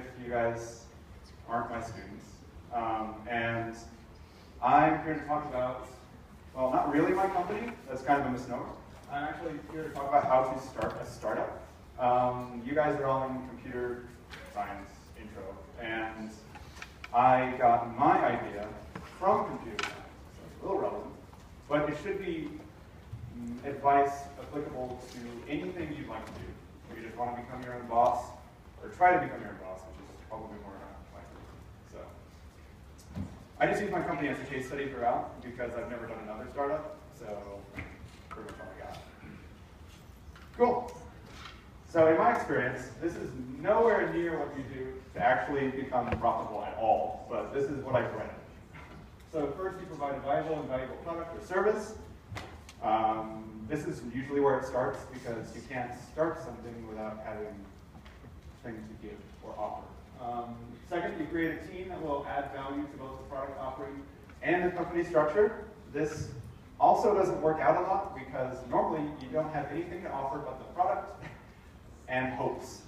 if you guys aren't my students. And I'm here to talk about, well, not really my company. That's kind of a misnomer. I'm actually here to talk about how to start a startup. You guys are all in computer science intro, and I got my idea from computer science, so it's a little relevant, but it should be advice applicable to anything you'd like to do. If you just want to become your own boss, or try to become your own boss, which is probably more likely. So, I just use my company as a case study throughout because I've never done another startup, so pretty much all I got. Cool. So in my experience, this is nowhere near what you do to actually become profitable at all, but this is what I've read. So first, you provide a viable and valuable product or service. This is usually where it starts because you can't start something without having things to give or offer. Second, you create a team that will add value to both the product offering and the company structure. This also doesn't work out a lot because normally you don't have anything to offer but the product and hopes.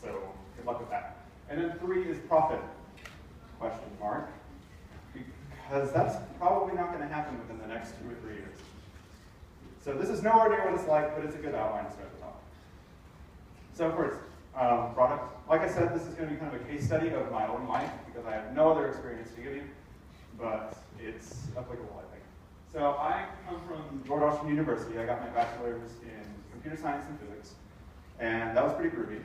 So good luck with that. And then 3 is profit, question mark, because that's probably not going to happen within the next 2 or 3 years. So this is nowhere near what it's like, but it's a good outline to start the talk. So first, product. Like I said, this is going to be kind of a case study of my own life because I have no other experience to give you, but it's applicable, I think. So I come from George Washington University. I got my bachelor's in computer science and physics, and that was pretty groovy.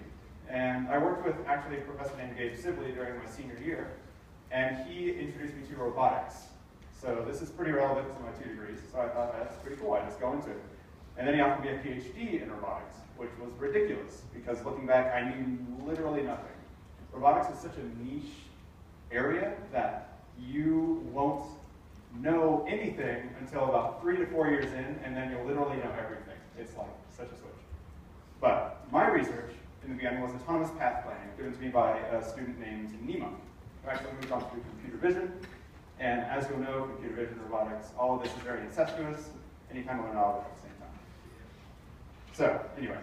And I worked with actually a professor named Gabe Sibley during my senior year, and he introduced me to robotics. So this is pretty relevant to my 2 degrees, so I thought that's pretty cool, I just go into it. And then he offered me a PhD in robotics, which was ridiculous, because looking back, I knew literally nothing. Robotics is such a niche area that you won't know anything until about 3 to 4 years in, and then you'll literally know everything. It's like such a switch. But my research in the beginning was autonomous path planning, given to me by a student named Nima, who actually moved on to computer vision. And as you'll know, computer vision, robotics, all of this is very incestuous, and you kind of learn all of it at the same time. So, anyway.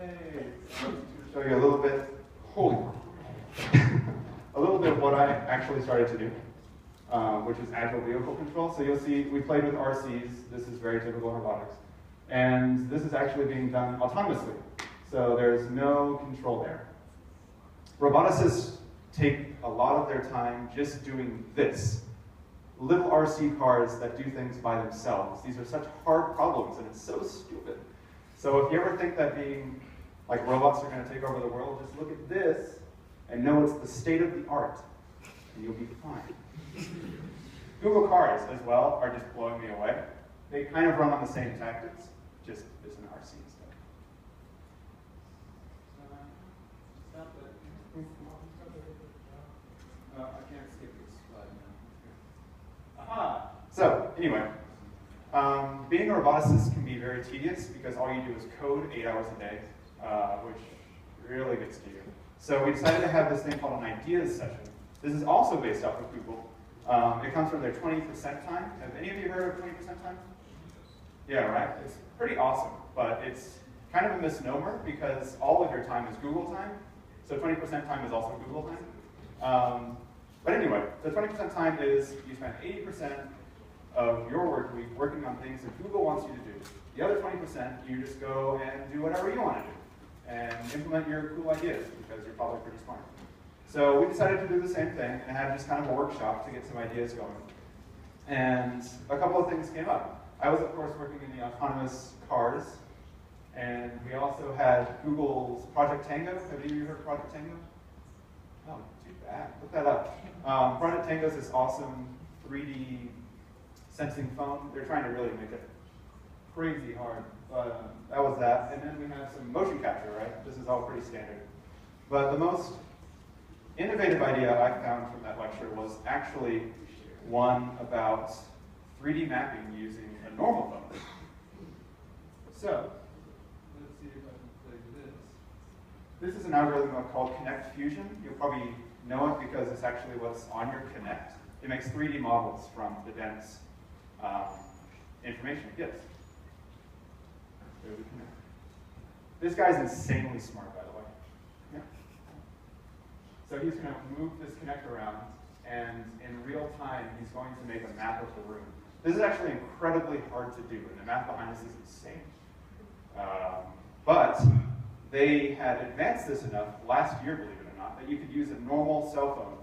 Yay. To show you a little bit, a little bit of what I actually started to do, which is agile vehicle control. So you'll see, we played with RCs. This is very typical in robotics. And this is actually being done autonomously. So there's no control there. Roboticists take a lot of their time just doing this. Little RC cars that do things by themselves. These are such hard problems, and it's so stupid. So if you ever think that being like robots are going to take over the world, just look at this and know it's the state of the art, and you'll be fine. Google cars as well are just blowing me away. They kind of run on the same tactics, just it's an RC instead. Stop it. I can't skip this slide now. Aha! So, anyway, being a roboticist can be very tedious because all you do is code 8 hours a day, which really gets to you. So we decided to have this thing called an ideas session. This is also based off of Google. It comes from their 20% time. Have any of you heard of 20% time? Yeah, right? It's pretty awesome, but it's kind of a misnomer because all of your time is Google time. So 20% time is also Google time. But anyway, the 20% time is you spend 80% of your work week working on things that Google wants you to do. The other 20%, you just go and do whatever you want to do and implement your cool ideas because you're probably pretty smart. So we decided to do the same thing and have just kind of a workshop to get some ideas going. And a couple of things came up. I was, of course, working in the autonomous cars, and we also had Google's Project Tango. Have any of you heard of Project Tango? Oh, too bad. Look that up. Project Tango is this awesome 3D sensing phone. They're trying to really make it crazy hard. But that was that. And then we have some motion capture, right? This is all pretty standard. But the most innovative idea I found from that lecture was actually one about 3D mapping using a normal phone. So, let's see if I can play this. This is an algorithm called Connect Fusion. You'll probably know it because it's actually what's on your Connect. It makes 3D models from the dense information it gets. There's a Connect. This guy's insanely smart, by the way. So he's going to move this connector around, and in real time, he's going to make a map of the room. This is actually incredibly hard to do, and the math behind this is insane. But they had advanced this enough last year, believe it or not, that you could use a normal cell phone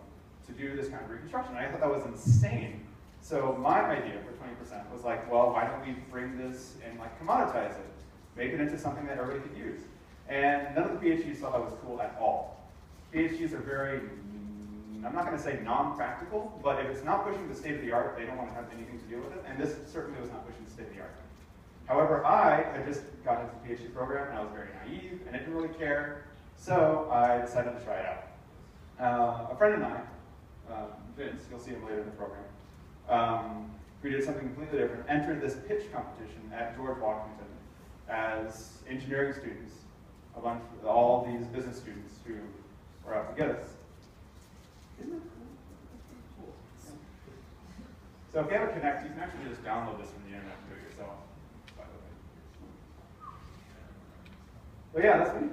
to do this kind of reconstruction. And I thought that was insane. So my idea for 20% was like, well, why don't we bring this and like commoditize it, make it into something that everybody could use? And none of the PhDs thought that was cool at all. PhDs are very, I'm not going to say non-practical, but if it's not pushing the state of the art, they don't want to have anything to do with it. And this certainly was not pushing the state of the art. However, I had just gotten into the PhD program, and I was very naive, and I didn't really care, so I decided to try it out. A friend and I, Vince, you'll see him later in the program, we did something completely different, entered this pitch competition at George Washington as engineering students, all these business students who were out to get us. Isn't that cool? So if you have a Connect, you can actually just download this from the internet and do it yourself. But yeah, that's me.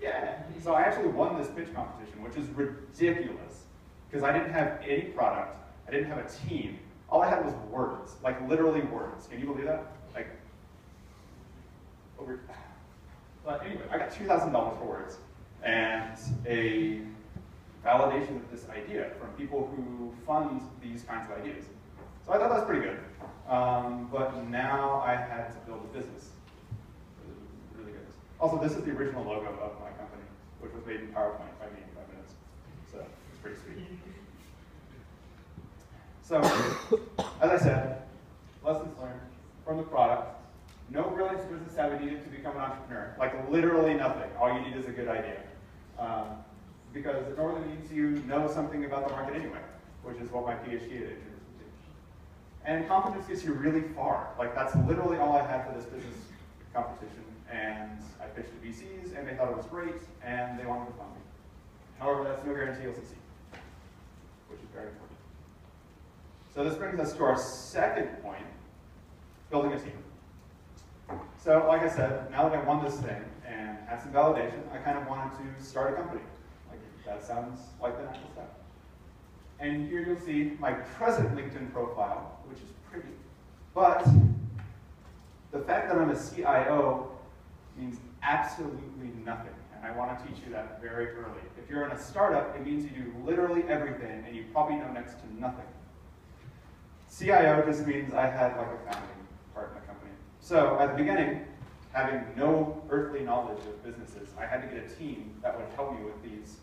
Yeah. So I actually won this pitch competition, which is ridiculous, because I didn't have any product, I didn't have a team. All I had was words, like literally words. Can you believe that? Like, over. But anyway, I got $2,000 for words and a validation of this idea from people who fund these kinds of ideas. So I thought that was pretty good. But now I had to build a business. Really good. Also, this is the original logo of my company, which was made in PowerPoint by me in 5 minutes. So it's pretty sweet. So, as I said, lessons learned from the product. No brilliant business savvy needed to become an entrepreneur. Like literally nothing. All you need is a good idea. Because it normally means you know something about the market anyway, which is what my PhD at engineers would teach. And confidence gets you really far. Like that's literally all I had for this business competition. And I pitched to VCs, and they thought it was great, and they wanted to fund me. However, that's no guarantee you'll succeed, which is very important. So this brings us to our second point, building a team. So like I said, now that I won this thing and had some validation, I kind of wanted to start a company. Like that sounds like the natural step. And here you'll see my present LinkedIn profile, which is pretty. But the fact that I'm a CIO means absolutely nothing. And I want to teach you that very early. If you're in a startup, it means you do literally everything, and you probably know next to nothing. CIO just means I had like a founding part in the company. So at the beginning, having no earthly knowledge of businesses, I had to get a team that would help me with these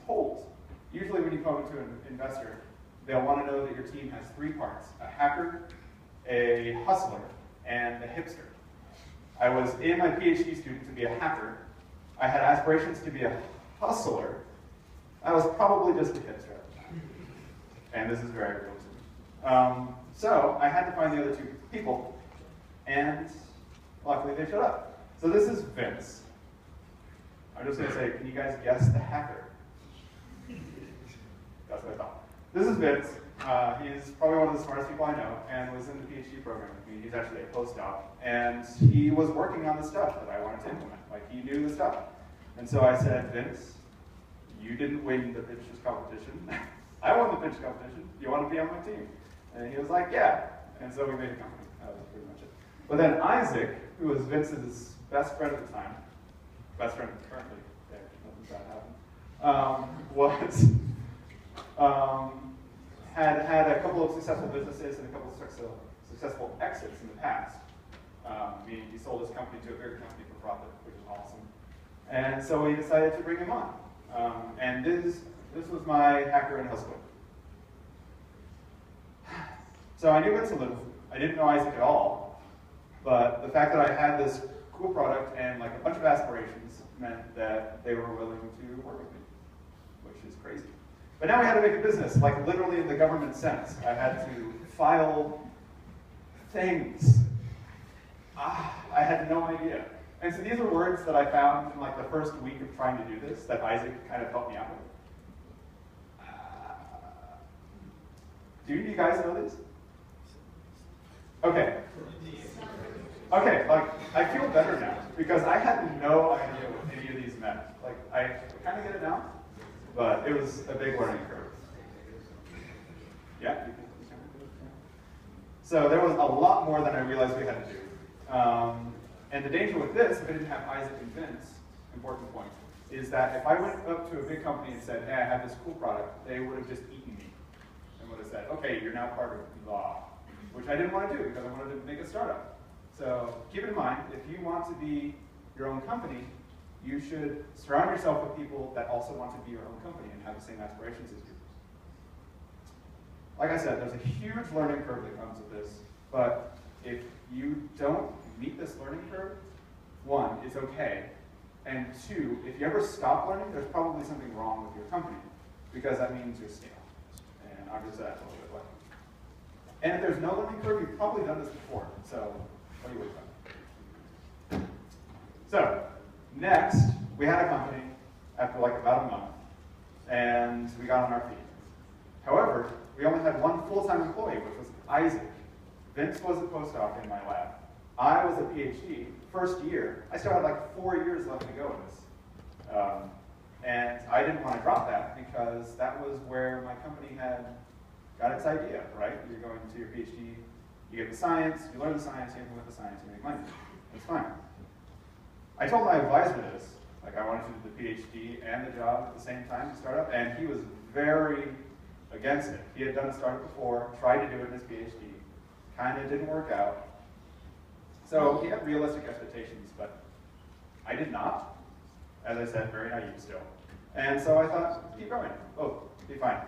holes. Usually when you come to an investor, they'll want to know that your team has 3 parts: a hacker, a hustler, and a hipster. I was in my PhD student to be a hacker. I had aspirations to be a hustler. I was probably just a hipster at the time. And this is very real to me. So I had to find the other 2 people, and luckily they showed up. So this is Vince. I'm just going to say, can you guys guess the hacker? That's what I thought. This is Vince. He's probably one of the smartest people I know, and was in the PhD program with me. He's actually a postdoc, and he was working on the stuff that I wanted to implement. Like, he knew the stuff. And so I said, Vince, you didn't win the pitches competition. I won the pitch competition. Do you want to be on my team? And he was like, yeah. And so we made a company. That was pretty much it. But then Isaac, who was Vince's best friend at the time, best friend currently, nothing's bad happened, had a couple of successful businesses and a couple of successful exits in the past. Meaning he sold his company to a bigger company for profit, which is awesome. And so we decided to bring him on. And this was my hacker and hustler. So I knew Vince a little. I didn't know Isaac at all. But the fact that I had this cool product and like a bunch of aspirations meant that they were willing to work with me, which is crazy. But now we had to make a business, like literally in the government sense. I had to file things. I had no idea. And so these are words that I found in like the first week of trying to do this that Isaac kind of helped me out with. Do you guys know these? Okay. Okay, like, I feel better now, because I had no idea what any of these meant. Like, I kind of get it now, but it was a big learning curve. Yeah? So there was a lot more than I realized we had to do. And the danger with this, if I didn't have Isaac and Vince, important point, is that if I went up to a big company and said, hey, I have this cool product, they would have just eaten me and would have said, okay, you're now part of law, which I didn't want to do because I wanted to make a startup. So keep in mind, if you want to be your own company, you should surround yourself with people that also want to be your own company and have the same aspirations as you. Like I said, there's a huge learning curve that comes with this, but if you don't meet this learning curve, one, it's okay, and two, if you ever stop learning, there's probably something wrong with your company, because that means you're stale. And I'll get to that a little bit later. And if there's no learning curve, you've probably done this before, so what are you waiting for? So, next, we had a company after like about a month, and we got on our feet. However, we only had one full-time employee, which was Isaac. Vince was a postdoc in my lab. I was a PhD. First year, I still had like 4 years left to go in this. And I didn't want to drop that because that was where my company had got its idea, right? You're going to your PhD, you get the science, you learn the science, you implement the science, you make money. That's fine. I told my advisor this, like I wanted to do the PhD and the job at the same time, the startup, and he was very against it. He had done a startup before, tried to do it in his PhD, kind of didn't work out. So he had realistic expectations, but I did not. As I said, very naive still. And so I thought, keep going. Oh, be fine.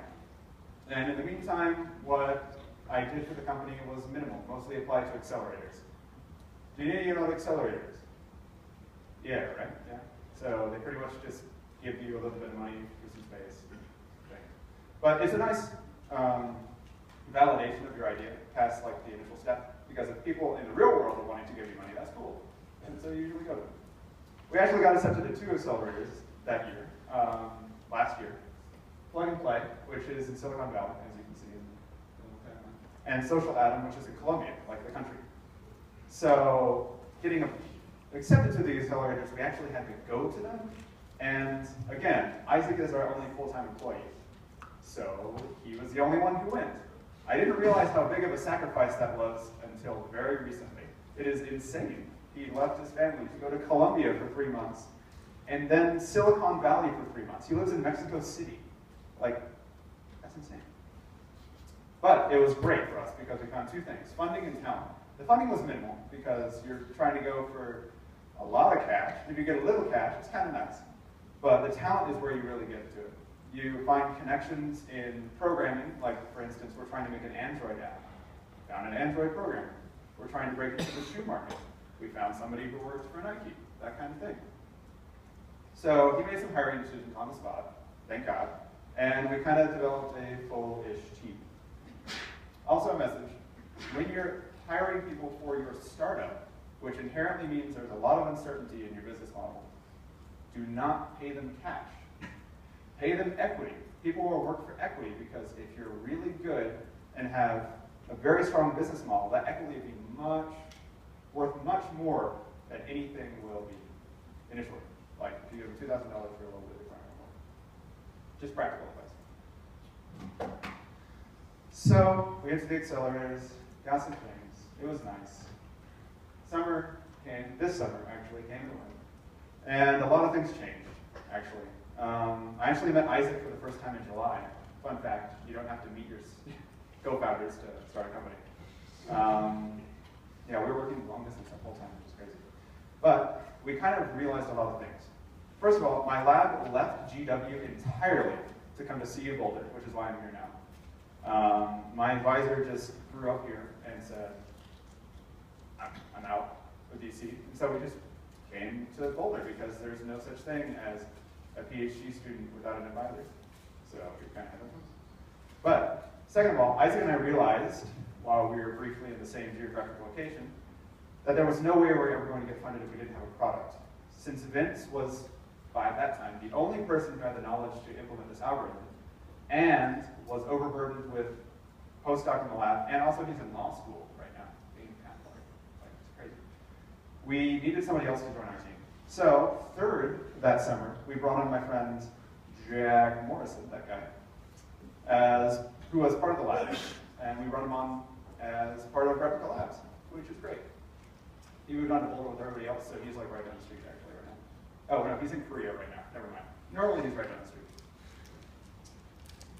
And in the meantime, what I did for the company was minimal, mostly applied to accelerators. Do any of you know what accelerators? Yeah, right? Yeah. So they pretty much just give you a little bit of money for some space. Okay. But it's a nice validation of your idea past like the initial step, because if people in the real world are wanting to give you money, that's cool. And so you usually go to them. We actually got accepted to 2 accelerators that year, last year. Plug and Play, which is in Silicon Valley, as you can see. And Social Atom, which is in Colombia, like the country. So getting accepted to the accelerators, we actually had to go to them. And again, Isaac is our only full-time employee. So he was the only one who went. I didn't realize how big of a sacrifice that was until very recently. It is insane. He left his family to go to Colombia for 3 months, and then Silicon Valley for 3 months. He lives in Mexico City. Like, that's insane. But it was great for us because we found 2 things, funding and talent. The funding was minimal because you're trying to go for a lot of cash. If you get a little cash, it's kind of nice. But the talent is where you really get to it. You find connections in programming, like for instance, we're trying to make an Android app. Found an Android programmer. We're trying to break into the shoe market. We found somebody who worked for Nike, that kind of thing. So he made some hiring decisions on the spot, thank God, and we kind of developed a full-ish team. Also a message, when you're hiring people for your startup, which inherently means there's a lot of uncertainty in your business model, do not pay them cash. Pay them equity. People will work for equity because if you're really good and have a very strong business model, that equity will be worth much more than anything will be initially. Like if you give them $2,000 for a little bit of more. Just practical advice. So we went to the accelerators, got some things. It was nice. Summer came, this summer actually came to win. And a lot of things changed, actually. I actually met Isaac for the first time in July. Fun fact, you don't have to meet your co-founders to start a company. Yeah, we were working long distance the whole time, which is crazy. But we kind of realized a lot of things. First of all, my lab left GW entirely to come to CU Boulder, which is why I'm here now. My advisor just grew up here and said, I'm out of DC. And so we just came to Boulder because there's no such thing as a PhD student without an advisor. So we kind of had those. But second of all, Isaac and I realized, while we were briefly in the same geographic location, that there was no way we were ever going to get funded if we didn't have a product. Since Vince was, by that time, the only person who had the knowledge to implement this algorithm, and was overburdened with postdoc in the lab, and also he's in law school right now, being a path lawyer. Like, it's crazy. We needed somebody else to join our team. So, third, that summer, we brought on my friend Jack Morrison, that guy, who was part of the lab, and we run him on as part of Replica Labs, which is great. He moved on to Boulder with everybody else, so he's like right down the street actually right now. Oh no, he's in Korea right now. Never mind. Normally he's right down the street.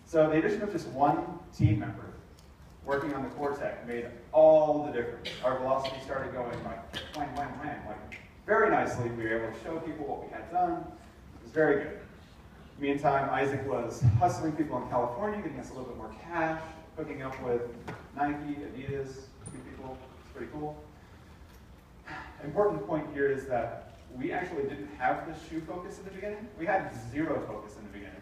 So the addition of just one team member working on the core tech made all the difference. Our velocity started going like whang, whang, whang, like very nicely. We were able to show people what we had done. It was very good. Meantime, Isaac was hustling people in California, getting us a little bit more cash, hooking up with Nike, Adidas, two people. It's pretty cool. Important point here is that we actually didn't have the shoe focus in the beginning. We had zero focus in the beginning.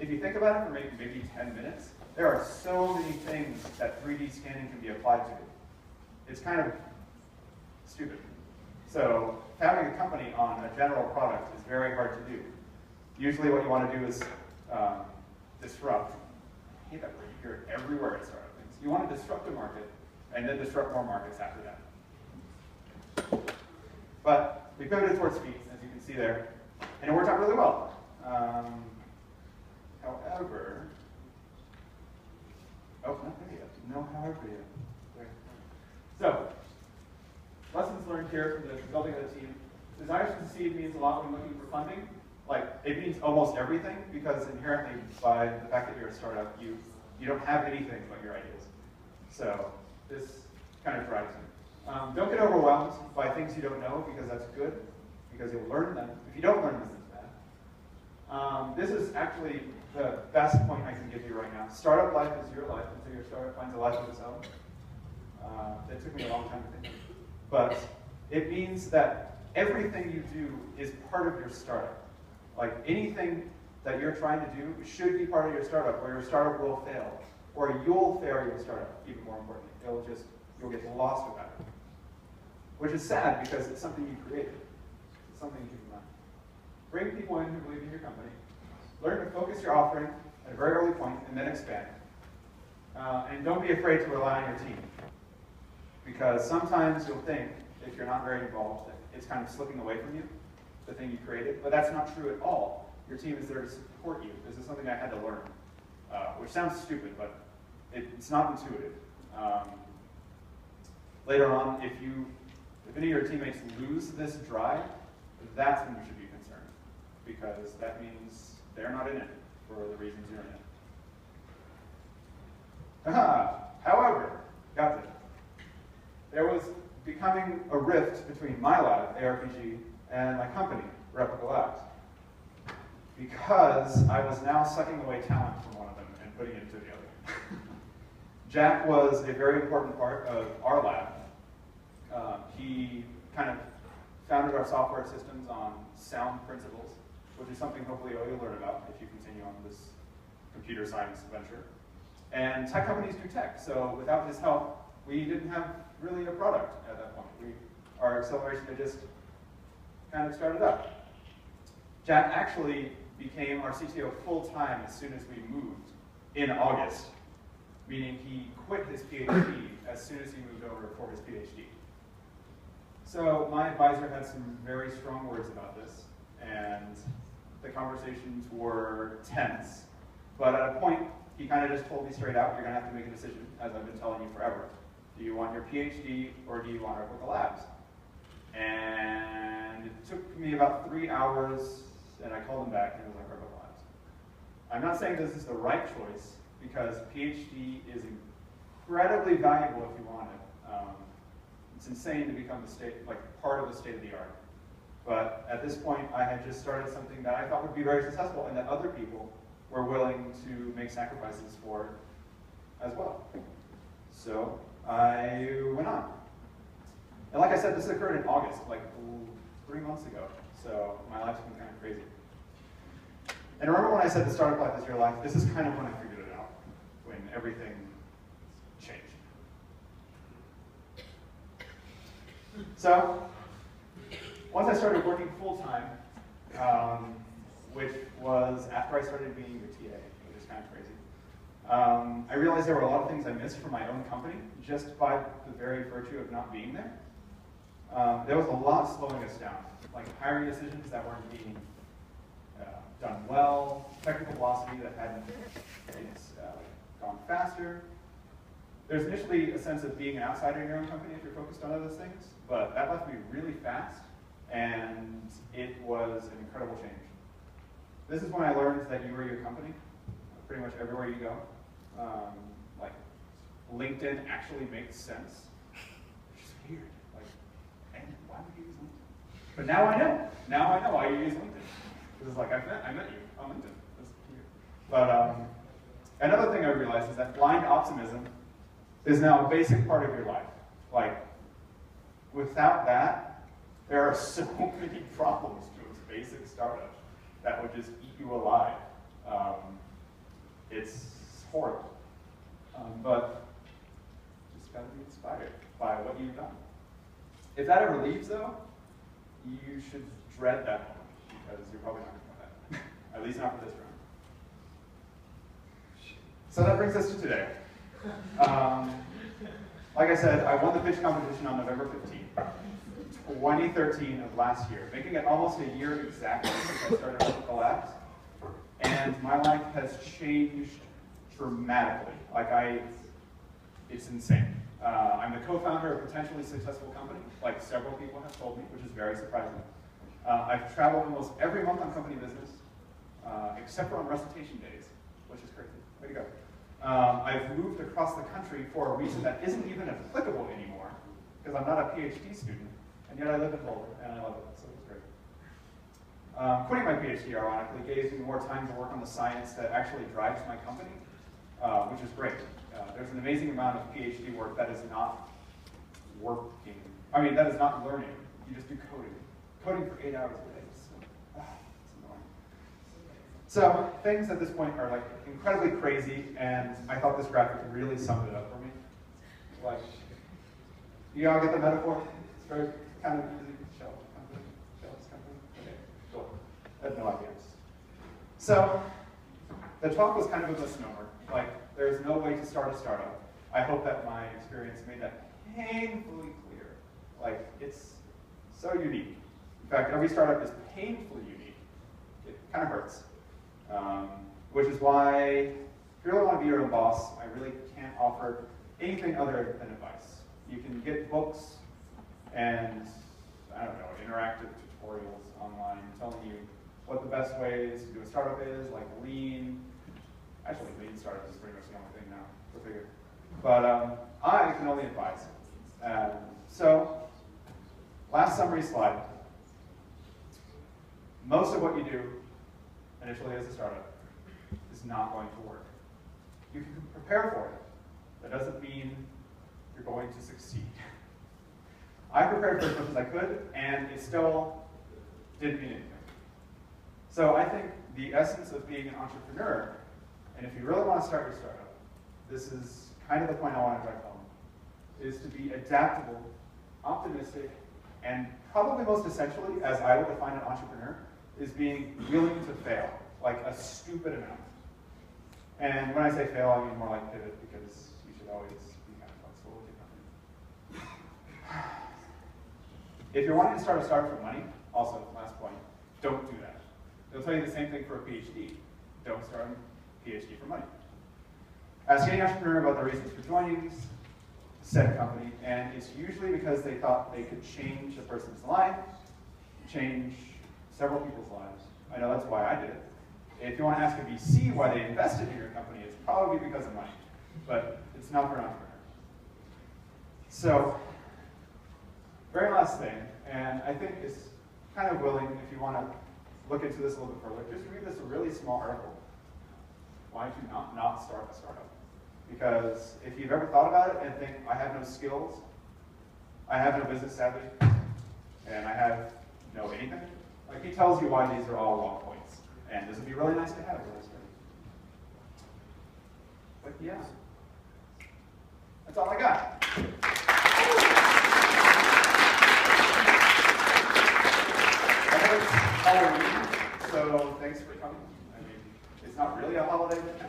If you think about it for maybe 10 minutes, there are so many things that 3D scanning can be applied to. It's kind of stupid. So founding a company on a general product is very hard to do. Usually what you want to do is disrupt. I hate that word. You hear it everywhere at startup things. You want to disrupt a market and then disrupt more markets after that. But we pivoted towards feet, as you can see there, and it worked out really well. However, oh, not there yet. No, however yet. There. So, lessons learned here from the building of the team. Desire to succeed means a lot when looking for funding. Like, it means almost everything, because inherently, by the fact that you're a startup, you don't have anything but your ideas. So, this kind of drives you. Don't get overwhelmed by things you don't know, because that's good, because you'll learn them. If you don't learn them, it's bad. This is actually the best point I can give you right now. Startup life is your life until your startup finds a life of its own. It took me a long time to think of. But it means that everything you do is part of your startup. Like anything that you're trying to do should be part of your startup, or your startup will fail. Or you'll fail your startup, even more importantly. You'll get lost without it. Which is sad because it's something you created. It's something you keep in mind. Bring people in who believe in your company. Learn to focus your offering at a very early point and then expand. And don't be afraid to rely on your team. Because sometimes you'll think, if you're not very involved, that it's kind of slipping away from you, the thing you created. But that's not true at all. Your team is there to support you. This is something I had to learn, which sounds stupid, but it's not intuitive. Later on, if any of your teammates lose this drive, that's when you should be concerned, because that means they're not in it for the reasons you're in it. However, gotcha. There was becoming a rift between my lab, ARPG, and my company, Replica Labs, because I was now sucking away talent from one of them and putting it into the other. Jack was a very important part of our lab. He kind of founded our software systems on sound principles, which is something hopefully you'll learn about if you continue on this computer science venture. And tech companies do tech, so without his help, we didn't have really a product at that point. Our acceleration had just kind of started up. Jack actually became our CTO full-time as soon as we moved in August, meaning he quit his PhD as soon as he moved over for his PhD. So my advisor had some very strong words about this, and the conversations were tense. But at a point, he kind of just told me straight out, you're going to have to make a decision, as I've been telling you forever. Do you want your PhD, or do you want Replica Labs? And it took me about 3 hours, and I called him back, and it was like Replica Labs. I'm not saying this is the right choice, because PhD is incredibly valuable if you want it. It's insane to become part of the state of the art. But at this point, I had just started something that I thought would be very successful, and that other people were willing to make sacrifices for as well. So I went on. And like I said, this occurred in August, like 3 months ago. So my life's been kind of crazy. And remember when I said the startup life is your life? This is kind of when I figured it out, when everything changed. So, once I started working full-time, which was after I started being a TA, which is kind of crazy, I realized there were a lot of things I missed from my own company, just by the very virtue of not being there. There was a lot slowing us down, like hiring decisions that weren't being done well, technical velocity that hadn't gone faster. There's initially a sense of being an outsider in your own company if you're focused on other things, but that left me really fast, and it was an incredible change. This is when I learned that you were your company, pretty much everywhere you go. Like, LinkedIn actually makes sense, which is weird. Like, man, why would you use LinkedIn? But now I know. Now I know why you use LinkedIn. Because it's like, I met you on LinkedIn. That's weird. But another thing I realized is that blind optimism is now a basic part of your life. Like, without that, there are so many problems to a basic startup that would just eat you alive. It's horrible. But just gotta be inspired by what you've done. If that ever leaves, though, you should dread that moment, because you're probably not gonna know that. At least not for this round. So that brings us to today. Like I said, I won the pitch competition on November 15th, 2013 of last year, making it almost a year exactly since I started Replica Labs. And my life has changed dramatically. It's insane. I'm the co-founder of a potentially successful company, like several people have told me, which is very surprising. I've traveled almost every month on company business, except for on recitation days, which is crazy. Way to go. I've moved across the country for a reason that isn't even applicable anymore, because I'm not a PhD student, and yet I live in Boulder, and I love it, so it's great. Quitting my PhD, ironically, gave me more time to work on the science that actually drives my company, which is great. There's an amazing amount of PhD work that is not working. I mean, that is not learning. You just do coding. Coding for 8 hours a day. It's annoying. So things at this point are like incredibly crazy, and I thought this graphic really summed it up for me. Like, you all get the metaphor? It's very kind of easy. Shell's company. Okay, cool. I have no idea. So the talk was kind of a misnomer. Like, there's no way to start a startup. I hope that my experience made that painfully clear. Like, it's so unique. In fact, every startup is painfully unique. It kind of hurts. Which is why, if you really want to be your own boss, I really can't offer anything other than advice. You can get books and, I don't know, interactive tutorials online telling you what the best ways to do a startup is, like lean. Actually, lean startup is pretty much the only thing now, go figure. But I can only advise. So, last summary slide. Most of what you do initially as a startup is not going to work. You can prepare for it. That doesn't mean you're going to succeed. I prepared for as much as I could, and it still didn't mean anything. So I think the essence of being an entrepreneur, and if you really want to start your startup, this is kind of the point I want to drive home, is to be adaptable, optimistic, and probably most essentially, as I would define an entrepreneur, is being willing to fail, like a stupid amount. And when I say fail, I mean more like pivot, because you should always be kind of flexible with your company. If you're wanting to start a startup for money, also, last point, don't do that. They'll tell you the same thing for a PhD. Don't start a PhD for money. Ask any entrepreneur about the reasons for joining said company, and it's usually because they thought they could change a person's life, change several people's lives. I know that's why I did it. If you want to ask a VC why they invested in your company, it's probably because of money, but it's not for an entrepreneur. So, very last thing, and I think it's kind of willing, if you want to look into this a little bit further, just read this really small article. Why do you not start a startup? Because if you've ever thought about it and think, I have no skills, I have no business savvy, and I have no anything, like he tells you why these are all wrong points. And this would be really nice to have really started. But yeah, that's all I got. Halloween, so thanks for coming. I mean, it's not really a holiday, but